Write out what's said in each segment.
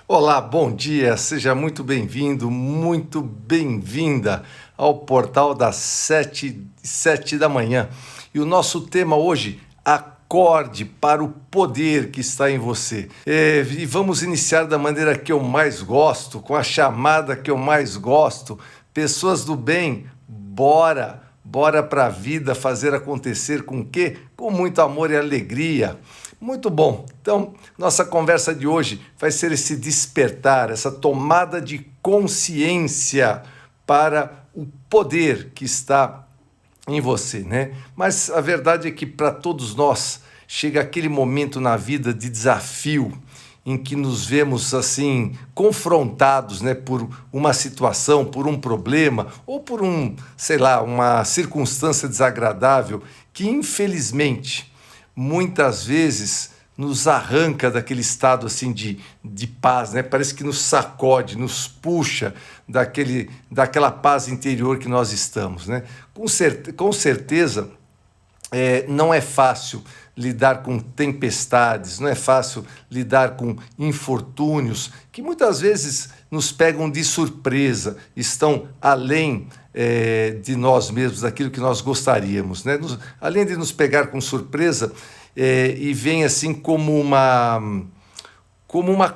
Olá, bom dia, seja muito bem-vindo, muito bem-vinda ao Portal das sete da manhã. E o nosso tema hoje, acorde para o poder que está em você. E vamos iniciar da maneira que eu mais gosto, com a chamada que eu mais gosto. Pessoas do bem, bora! Bora para a vida fazer acontecer com o quê? Com muito amor e alegria. Muito bom. Então, nossa conversa de hoje vai ser esse despertar, essa tomada de consciência para o poder que está em você, né? Mas a verdade é que para todos nós chega aquele momento na vida de desafio em que nos vemos assim confrontados, né, por uma situação, por um problema ou por sei lá, uma circunstância desagradável que infelizmente muitas vezes nos arranca daquele estado assim de paz, né? Parece que nos sacode, nos puxa daquela paz interior que nós estamos, né? Com certeza, não é fácil lidar com tempestades, não é fácil lidar com infortúnios que muitas vezes nos pegam de surpresa, estão além de nós mesmos, daquilo que nós gostaríamos, né? Além de nos pegar com surpresa, e vem assim como uma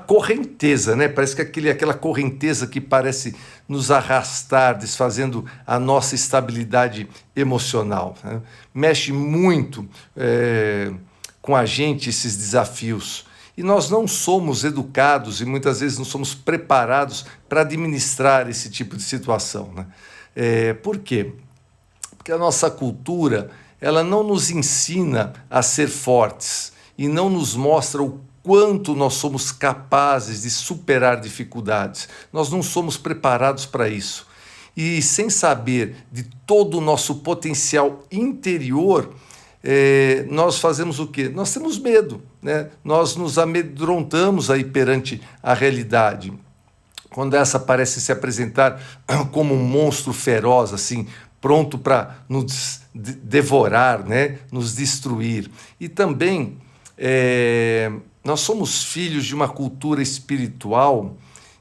correnteza, né? Parece que aquela correnteza que parece nos arrastar, desfazendo a nossa estabilidade emocional, né? Mexe muito com a gente esses desafios. E nós não somos educados e muitas vezes não somos preparados para administrar esse tipo de situação, né? Por quê? Porque a nossa cultura, ela não nos ensina a ser fortes e não nos mostra o quanto nós somos capazes de superar dificuldades. Nós não somos preparados para isso. E sem saber de todo o nosso potencial interior, nós fazemos o quê? Nós temos medo, né? Nós nos amedrontamos aí perante a realidade. Quando essa parece se apresentar como um monstro feroz, assim, pronto para nos devorar, né? Nos destruir. E também nós somos filhos de uma cultura espiritual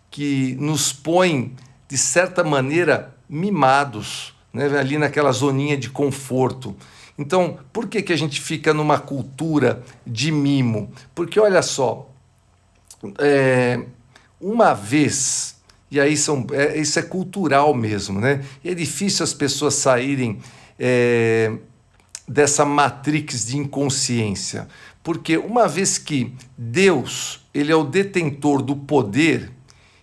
que nos põe, de certa maneira, mimados, né? Ali naquela zoninha de conforto. Então, por que a gente fica numa cultura de mimo? Porque, olha só, uma vez, e aí isso é cultural mesmo, né? E é difícil as pessoas saírem dessa matrix de inconsciência, porque uma vez que Deus, ele é o detentor do poder,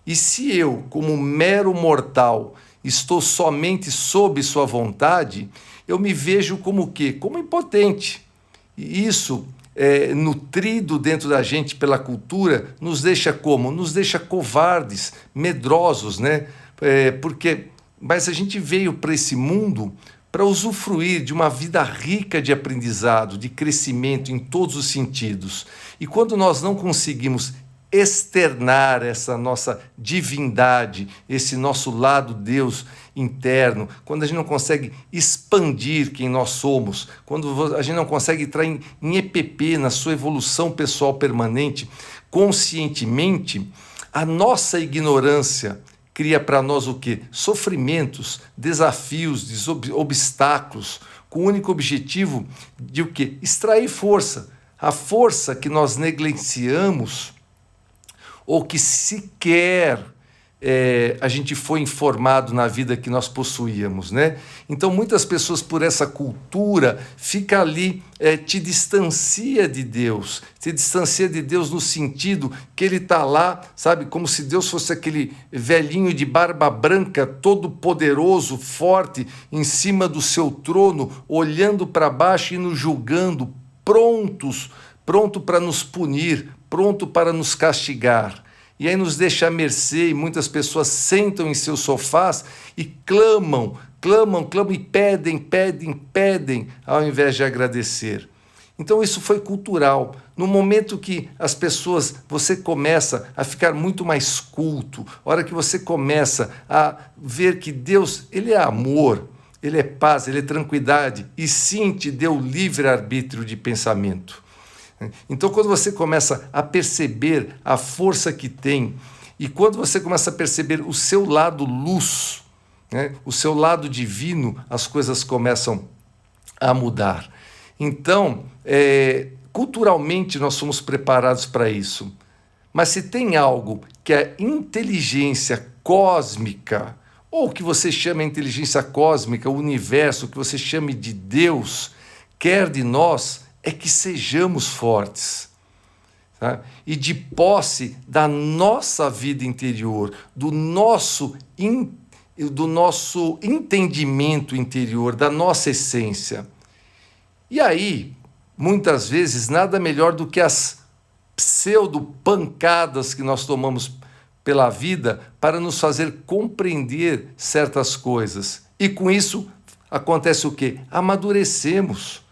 e se eu, como mero mortal, estou somente sob sua vontade, eu me vejo como o quê? Como impotente. E isso, nutrido dentro da gente pela cultura, nos deixa como? Nos deixa covardes, medrosos, né? Mas a gente veio para esse mundo para usufruir de uma vida rica de aprendizado, de crescimento em todos os sentidos. E quando nós não conseguimos externar essa nossa divindade, esse nosso lado Deus interno, quando a gente não consegue expandir quem nós somos, quando a gente não consegue entrar em EPP, na sua evolução pessoal permanente, conscientemente, a nossa ignorância cria para nós o quê? Sofrimentos, desafios, obstáculos, com o único objetivo de o quê? Extrair força. A força que nós negligenciamos ou que sequer a gente foi informado na vida que nós possuíamos, né? Então, muitas pessoas, por essa cultura, fica ali, te distancia de Deus no sentido que ele está lá, sabe, como se Deus fosse aquele velhinho de barba branca, todo poderoso, forte, em cima do seu trono, olhando para baixo e nos julgando, pronto para nos punir, pronto para nos castigar. E aí nos deixa à mercê, e muitas pessoas sentam em seus sofás e clamam e pedem, ao invés de agradecer. Então isso foi cultural. No momento que você começa a ficar muito mais culto, a hora que você começa a ver que Deus, ele é amor, ele é paz, ele é tranquilidade, e sim te deu livre-arbítrio de pensamento. Então, quando você começa a perceber a força que tem E quando você começa a perceber o seu lado luz, né, o seu lado divino, as coisas começam a mudar. Então, culturalmente nós somos preparados para isso. Mas se tem algo que é inteligência cósmica, ou que você chama de inteligência cósmica, o universo, o que você chame de Deus, quer de nós, é que sejamos fortes. Tá? E de posse da nossa vida interior, do nosso entendimento interior, da nossa essência. E aí, muitas vezes, nada melhor do que as pseudo-pancadas que nós tomamos pela vida para nos fazer compreender certas coisas. E com isso, acontece o quê? Amadurecemos.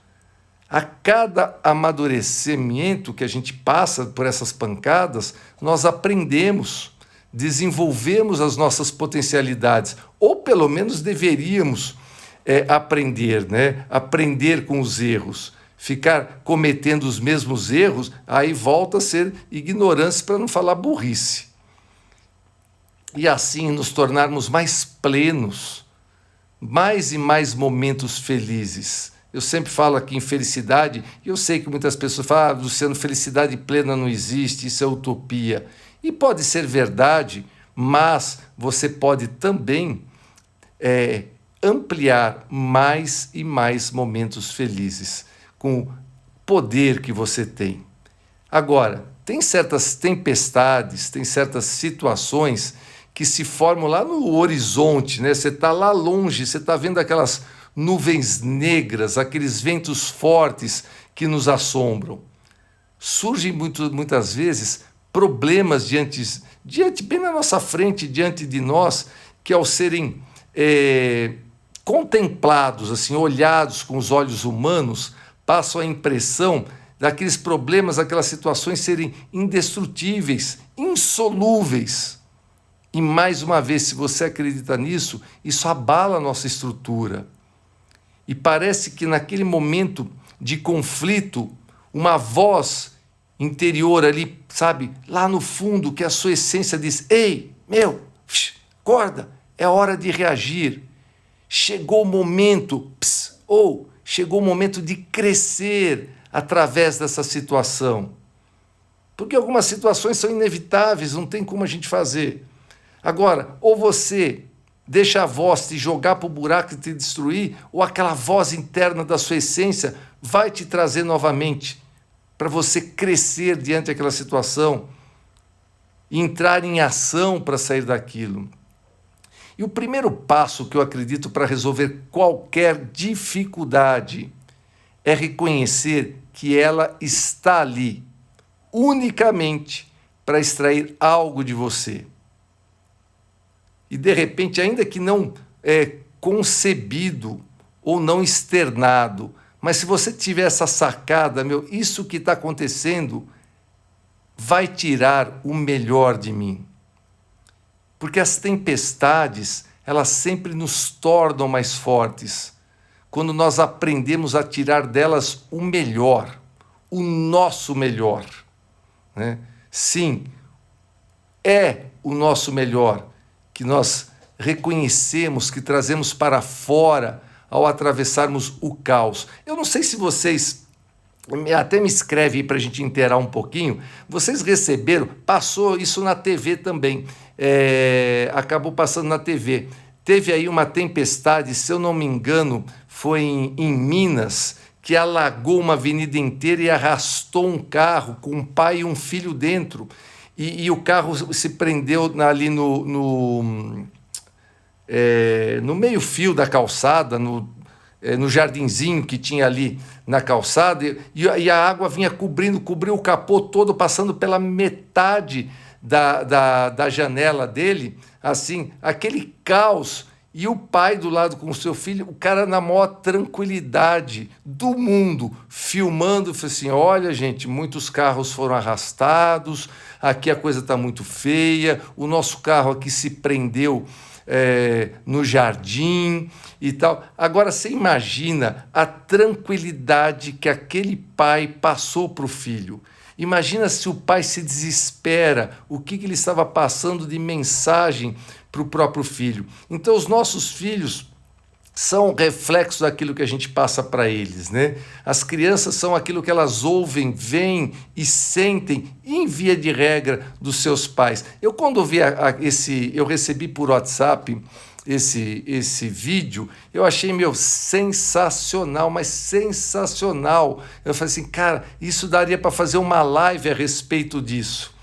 A cada amadurecimento que a gente passa por essas pancadas, nós aprendemos, desenvolvemos as nossas potencialidades, ou pelo menos deveríamos aprender, né? Aprender com os erros. Ficar cometendo os mesmos erros, aí volta a ser ignorância, para não falar burrice. E assim nos tornarmos mais plenos, mais e mais momentos felizes. Eu sempre falo aqui em felicidade, e eu sei que muitas pessoas falam, Luciano, felicidade plena não existe, isso é utopia. E pode ser verdade, mas você pode também ampliar mais e mais momentos felizes, com o poder que você tem. Agora, tem certas tempestades, tem certas situações que se formam lá no horizonte, né? Você está lá longe, você está vendo aquelas nuvens negras, aqueles ventos fortes que nos assombram. Surgem muitas vezes problemas diante bem na nossa frente, diante de nós, que ao serem contemplados, assim, olhados com os olhos humanos, passam a impressão daqueles problemas, aquelas situações serem indestrutíveis, insolúveis. E mais uma vez, se você acredita nisso, isso abala a nossa estrutura. E parece que naquele momento de conflito, uma voz interior ali, sabe, lá no fundo, que a sua essência diz: ei, acorda, é hora de reagir. Chegou o momento, chegou o momento de crescer através dessa situação. Porque algumas situações são inevitáveis, não tem como a gente fazer. Agora, ou você deixa a voz te jogar para o buraco e te destruir, ou aquela voz interna da sua essência vai te trazer novamente para você crescer diante daquela situação e entrar em ação para sair daquilo. E o primeiro passo que eu acredito para resolver qualquer dificuldade é reconhecer que ela está ali, unicamente para extrair algo de você. E, de repente, ainda que não concebido ou não externado, mas se você tiver essa sacada, isso que está acontecendo vai tirar o melhor de mim. Porque as tempestades, elas sempre nos tornam mais fortes, quando nós aprendemos a tirar delas o melhor, o nosso melhor. Né? Sim, é o nosso melhor, que nós reconhecemos, que trazemos para fora ao atravessarmos o caos. Eu não sei se vocês, até me escreve aí para a gente inteirar um pouquinho, vocês receberam, passou isso na TV também, acabou passando na TV. Teve aí uma tempestade, se eu não me engano, foi em Minas, que alagou uma avenida inteira e arrastou um carro com um pai e um filho dentro. E o carro se prendeu ali no meio-fio da calçada, no jardinzinho que tinha ali na calçada, e a água vinha cobriu o capô todo, passando pela metade da janela dele, assim, aquele caos. E o pai do lado com o seu filho, o cara na maior tranquilidade do mundo, filmando, falou assim: olha, gente, muitos carros foram arrastados, aqui a coisa está muito feia, o nosso carro aqui se prendeu no jardim e tal. Agora, você imagina a tranquilidade que aquele pai passou para o filho. Imagina se o pai se desespera, o que ele estava passando de mensagem para o próprio filho. Então, os nossos filhos são reflexos daquilo que a gente passa para eles, né? As crianças são aquilo que elas ouvem, veem e sentem, em via de regra, dos seus pais. Eu, quando vi eu recebi por WhatsApp esse vídeo, eu achei, sensacional, mas sensacional. Eu falei assim, cara, isso daria para fazer uma live a respeito disso.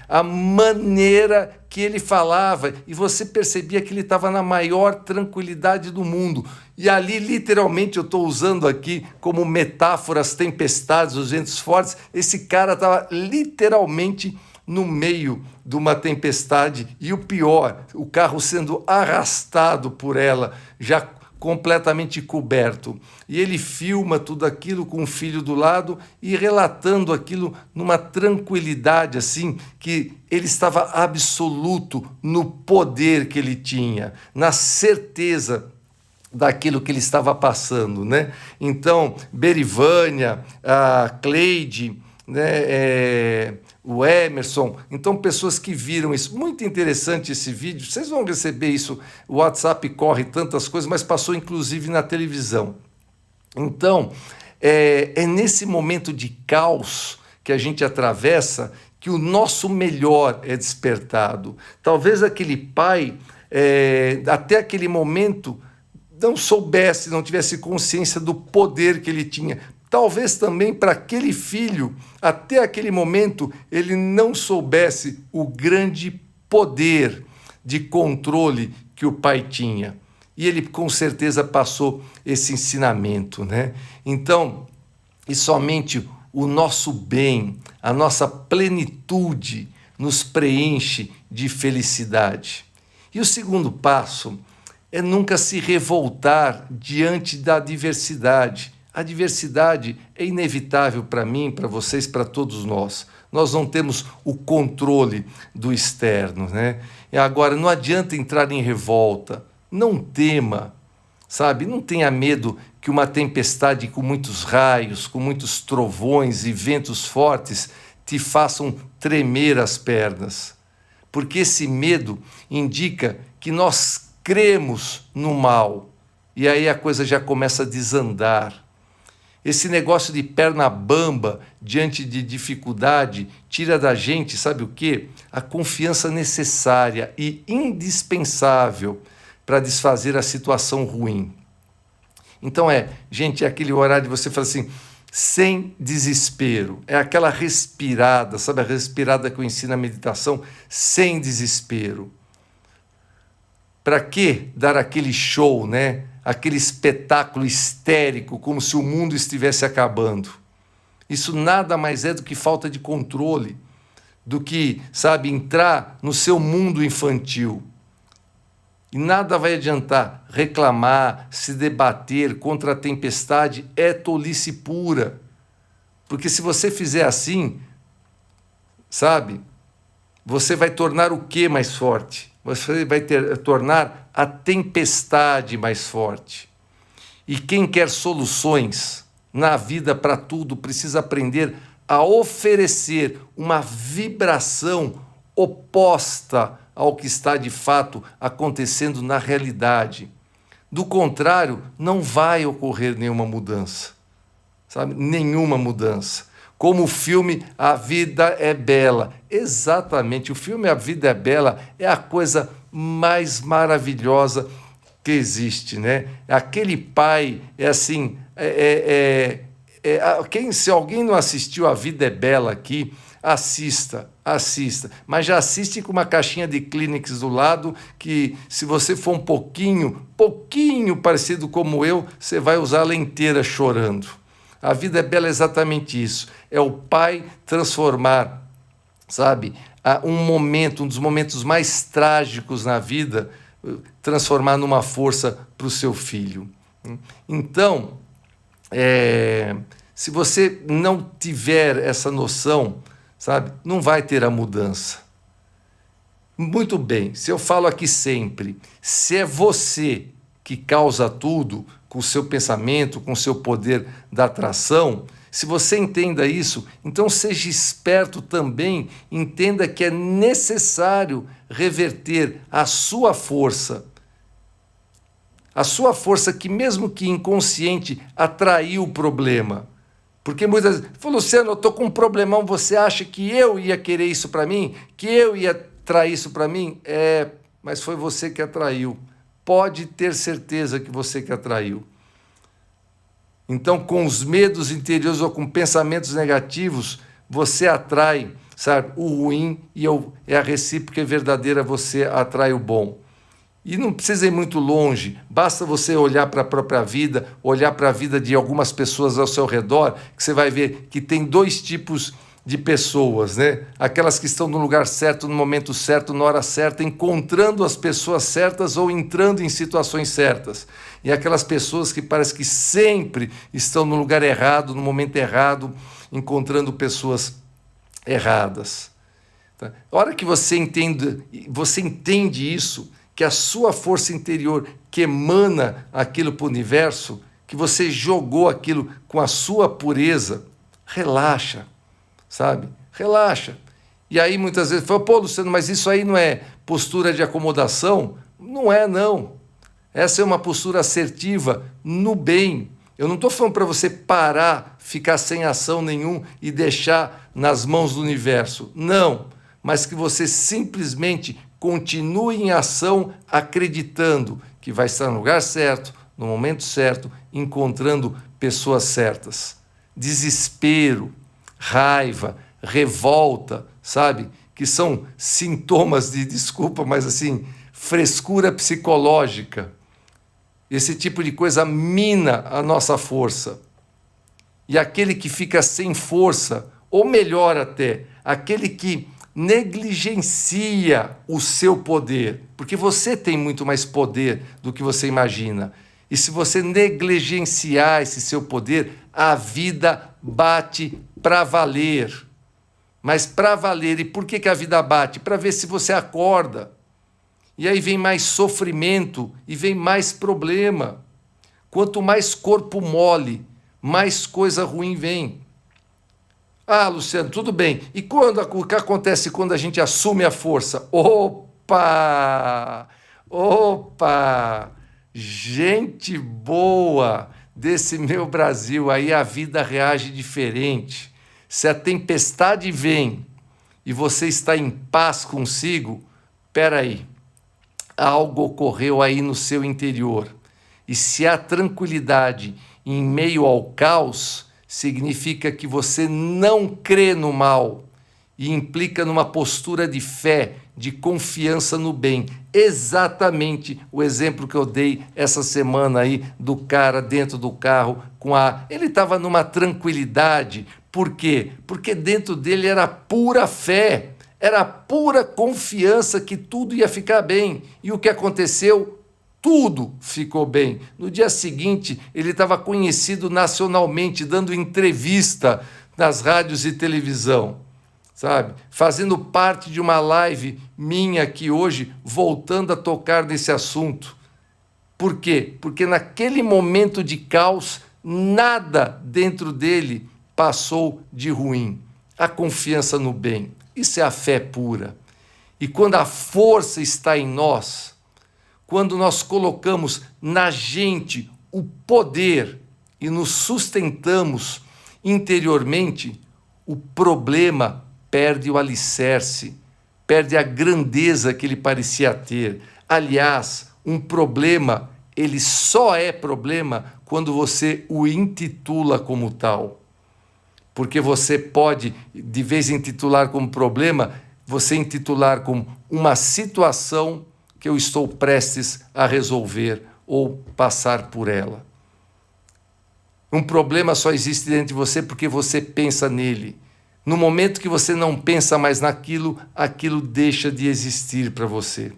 A maneira que ele falava, e você percebia que ele estava na maior tranquilidade do mundo. E ali, literalmente, eu estou usando aqui como metáfora as tempestades, os ventos fortes, esse cara estava literalmente no meio de uma tempestade, e o pior, o carro sendo arrastado por ela, já completamente coberto. E ele filma tudo aquilo com o filho do lado e relatando aquilo numa tranquilidade assim, que ele estava absoluto no poder que ele tinha, na certeza daquilo que ele estava passando, né? Então, Berivânia, a Cleide, né, o Emerson, então pessoas que viram isso. Muito interessante esse vídeo, vocês vão receber isso, o WhatsApp corre tantas coisas, mas passou inclusive na televisão. Então, é nesse momento de caos que a gente atravessa que o nosso melhor é despertado. Talvez aquele pai, até aquele momento, não soubesse, não tivesse consciência do poder que ele tinha. Talvez também para aquele filho, até aquele momento, ele não soubesse o grande poder de controle que o pai tinha. E ele com certeza passou esse ensinamento, né? Então, e somente o nosso bem, a nossa plenitude nos preenche de felicidade. E o segundo passo é nunca se revoltar diante da adversidade. A adversidade é inevitável para mim, para vocês, para todos nós. Nós não temos o controle do externo, né? E agora, não adianta entrar em revolta. Não tema, sabe? Não tenha medo que uma tempestade com muitos raios, com muitos trovões e ventos fortes te façam tremer as pernas. Porque esse medo indica que nós cremos no mal. E aí a coisa já começa a desandar. Esse negócio de perna bamba diante de dificuldade tira da gente, sabe o quê? A confiança necessária e indispensável para desfazer a situação ruim. Então gente, é aquele horário de você falar assim, sem desespero. É aquela respirada, sabe a respirada que eu ensino na meditação? Sem desespero. Para que dar aquele show, né? Aquele espetáculo histérico, como se o mundo estivesse acabando? Isso nada mais é do que falta de controle, do que, sabe, entrar no seu mundo infantil. E nada vai adiantar reclamar, se debater contra a tempestade, é tolice pura. Porque se você fizer assim, sabe, você vai tornar o quê mais forte? Você vai tornar a tempestade mais forte. E quem quer soluções na vida para tudo precisa aprender a oferecer uma vibração oposta ao que está de fato acontecendo na realidade. Do contrário, não vai ocorrer nenhuma mudança, sabe? Nenhuma mudança. Como o filme A Vida é Bela. Exatamente, o filme A Vida é Bela é a coisa mais maravilhosa que existe, né? Aquele pai, assim, se alguém não assistiu A Vida é Bela aqui, assista, mas já assiste com uma caixinha de Kleenex do lado, que se você for um pouquinho parecido como eu, você vai usá-la inteira chorando. A Vida é Bela é exatamente isso, é o pai transformar, sabe, um dos momentos mais trágicos na vida, transformar numa força para o seu filho. Então, se você não tiver essa noção, sabe, não vai ter a mudança. Muito bem, se eu falo aqui sempre, se é você que causa tudo com o seu pensamento, com o seu poder da atração, Se você entenda isso, então seja esperto também, entenda que é necessário reverter a sua força. A sua força que, mesmo que inconsciente, atraiu o problema. Porque muitas vezes, Luciano, eu estou com um problemão, você acha que eu ia querer isso para mim? Que eu ia atrair isso para mim? Mas foi você que atraiu. Pode ter certeza que você que atraiu. Então, com os medos interiores ou com pensamentos negativos, você atrai, sabe, o ruim e a recíproca e verdadeira, você atrai o bom. E não precisa ir muito longe, basta você olhar para a própria vida, olhar para a vida de algumas pessoas ao seu redor, que você vai ver que tem dois tipos de pessoas, né? Aquelas que estão no lugar certo, no momento certo, na hora certa, encontrando as pessoas certas ou entrando em situações certas. E aquelas pessoas que parece que sempre estão no lugar errado, no momento errado, encontrando pessoas erradas. Tá? A hora que você entende isso, que a sua força interior que emana aquilo para o universo, que você jogou aquilo com a sua pureza, relaxa, sabe? Relaxa. E aí muitas vezes fala, pô, Luciano, mas isso aí não é postura de acomodação? Não é, não. Essa é uma postura assertiva no bem. Eu não estou falando para você parar, ficar sem ação nenhum e deixar nas mãos do universo. Não. Mas que você simplesmente continue em ação, acreditando que vai estar no lugar certo, no momento certo, encontrando pessoas certas. Desespero, raiva, revolta, sabe? Que são sintomas de, desculpa, mas assim, frescura psicológica. Esse tipo de coisa mina a nossa força. E aquele que fica sem força, ou melhor até, aquele que negligencia o seu poder, porque você tem muito mais poder do que você imagina. E se você negligenciar esse seu poder, a vida bate para valer. Mas para valer, e por que a vida bate? Para ver se você acorda. E aí vem mais sofrimento e vem mais problema. Quanto mais corpo mole, mais coisa ruim vem. Ah, Luciano, tudo bem. E o que acontece quando a gente assume a força? Opa! Opa! Gente boa desse meu Brasil, aí a vida reage diferente. Se a tempestade vem e você está em paz consigo, peraí, algo ocorreu aí no seu interior. E se há tranquilidade em meio ao caos, significa que você não crê no mal e implica numa postura de fé, de confiança no bem. Exatamente o exemplo que eu dei essa semana aí do cara dentro do carro ele estava numa tranquilidade. Por quê? Porque dentro dele era pura fé, era pura confiança que tudo ia ficar bem. E o que aconteceu? Tudo ficou bem. No dia seguinte, ele estava conhecido nacionalmente, dando entrevista nas rádios e televisão, sabe? Fazendo parte de uma live minha aqui hoje, voltando a tocar nesse assunto. Por quê? Porque naquele momento de caos, nada dentro dele passou de ruim. A confiança no bem. Isso é a fé pura. E quando a força está em nós, quando nós colocamos na gente o poder e nos sustentamos interiormente, o problema perde o alicerce, perde a grandeza que ele parecia ter. Aliás, um problema, ele só é problema quando você o intitula como tal. Porque você pode, de vez em titular como problema, você intitular como uma situação que eu estou prestes a resolver ou passar por ela. Um problema só existe dentro de você porque você pensa nele. No momento que você não pensa mais naquilo, aquilo deixa de existir para você.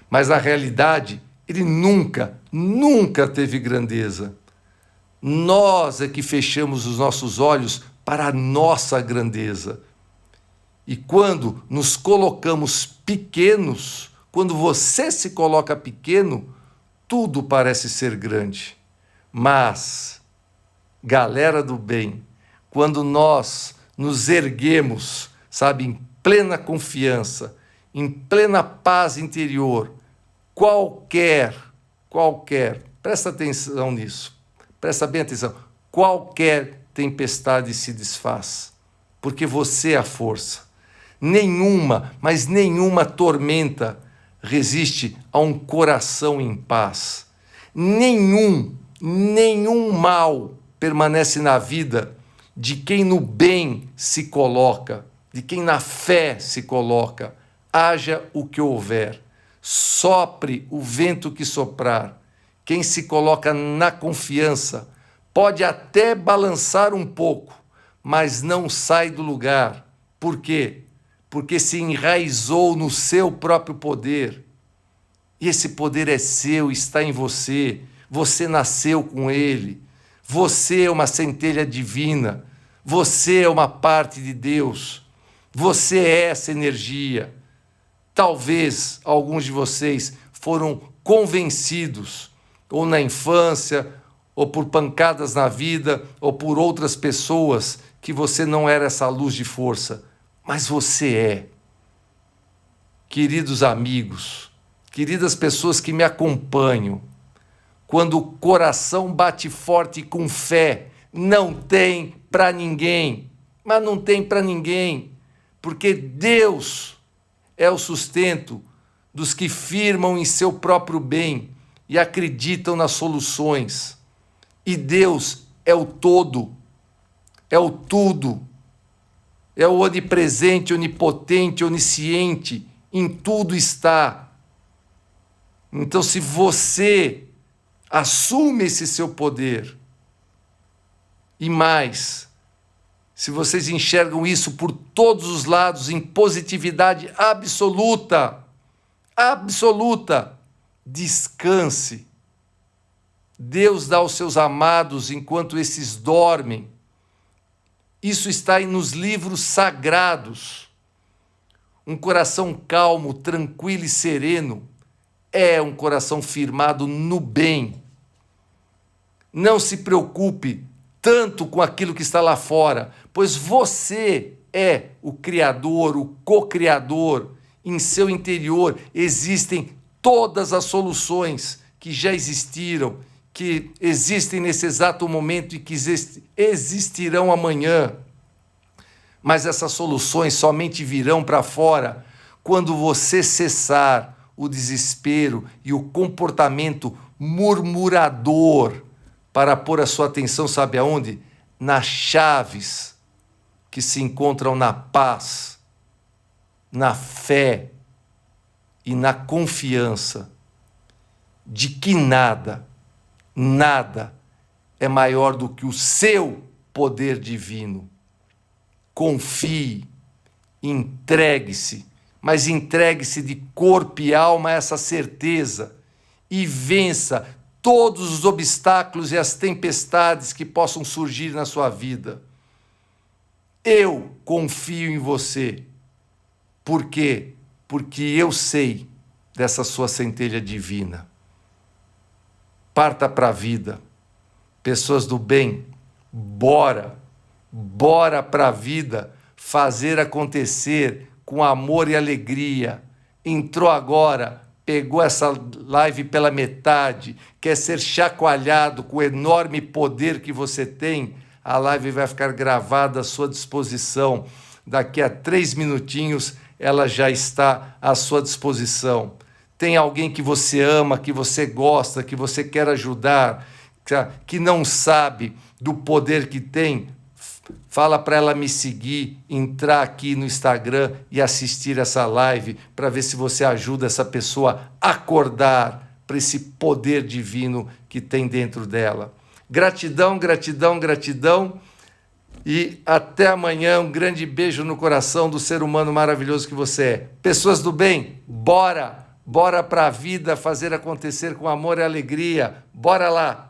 Mas na realidade, ele nunca teve grandeza. Nós é que fechamos os nossos olhos para a nossa grandeza. E quando nos colocamos pequenos, quando você se coloca pequeno, tudo parece ser grande. Mas galera do bem, quando nós nos erguemos, sabe, em plena confiança, em plena paz interior, qualquer, presta atenção nisso, presta bem atenção, qualquer tempestade se desfaz, porque você é a força. Nenhuma, mas nenhuma tormenta resiste a um coração em paz. Nenhum mal permanece na vida de quem no bem se coloca, de quem na fé se coloca. Haja o que houver, sopre o vento que soprar. Quem se coloca na confiança pode até balançar um pouco, mas não sai do lugar. Por quê? Porque se enraizou no seu próprio poder. E esse poder é seu, está em você. Você nasceu com ele. Você é uma centelha divina. Você é uma parte de Deus. Você é essa energia. Talvez alguns de vocês foram convencidos, ou na infância, ou por pancadas na vida, ou por outras pessoas, que você não era essa luz de força. Mas você é. Queridos amigos, queridas pessoas que me acompanham, quando o coração bate forte com fé, não tem para ninguém, mas não tem para ninguém, porque Deus é o sustento dos que firmam em seu próprio bem e acreditam nas soluções. E Deus é o todo, é o tudo, é o onipresente, onipotente, onisciente, em tudo está. Então, se você assume esse seu poder, e mais, se vocês enxergam isso por todos os lados, em positividade absoluta, descanse. Deus dá aos seus amados enquanto esses dormem. Isso está nos livros sagrados. Um coração calmo, tranquilo e sereno é um coração firmado no bem. Não se preocupe tanto com aquilo que está lá fora, pois você é o Criador, o co-criador. Em seu interior existem todas as soluções que já existiram, que existem nesse exato momento e que existirão amanhã. Mas essas soluções somente virão para fora quando você cessar o desespero e o comportamento murmurador para pôr a sua atenção, sabe aonde? Nas chaves que se encontram na paz, na fé e na confiança de que nada é maior do que o seu poder divino. Confie, entregue-se, mas entregue-se de corpo e alma a essa certeza e vença todos os obstáculos e as tempestades que possam surgir na sua vida. Eu confio em você. Por quê? Porque eu sei dessa sua centelha divina. Parta para a vida. Pessoas do bem, bora para a vida fazer acontecer com amor e alegria. Entrou agora, pegou essa live pela metade, quer ser chacoalhado com o enorme poder que você tem, a live vai ficar gravada à sua disposição. Daqui a 3 minutinhos ela já está à sua disposição. Tem alguém que você ama, que você gosta, que você quer ajudar, que não sabe do poder que tem? Fala para ela me seguir, entrar aqui no Instagram e assistir essa live para ver se você ajuda essa pessoa a acordar para esse poder divino que tem dentro dela. Gratidão, gratidão, gratidão e até amanhã. Um grande beijo no coração do ser humano maravilhoso que você é. Pessoas do bem, bora para a vida fazer acontecer com amor e alegria. Bora lá!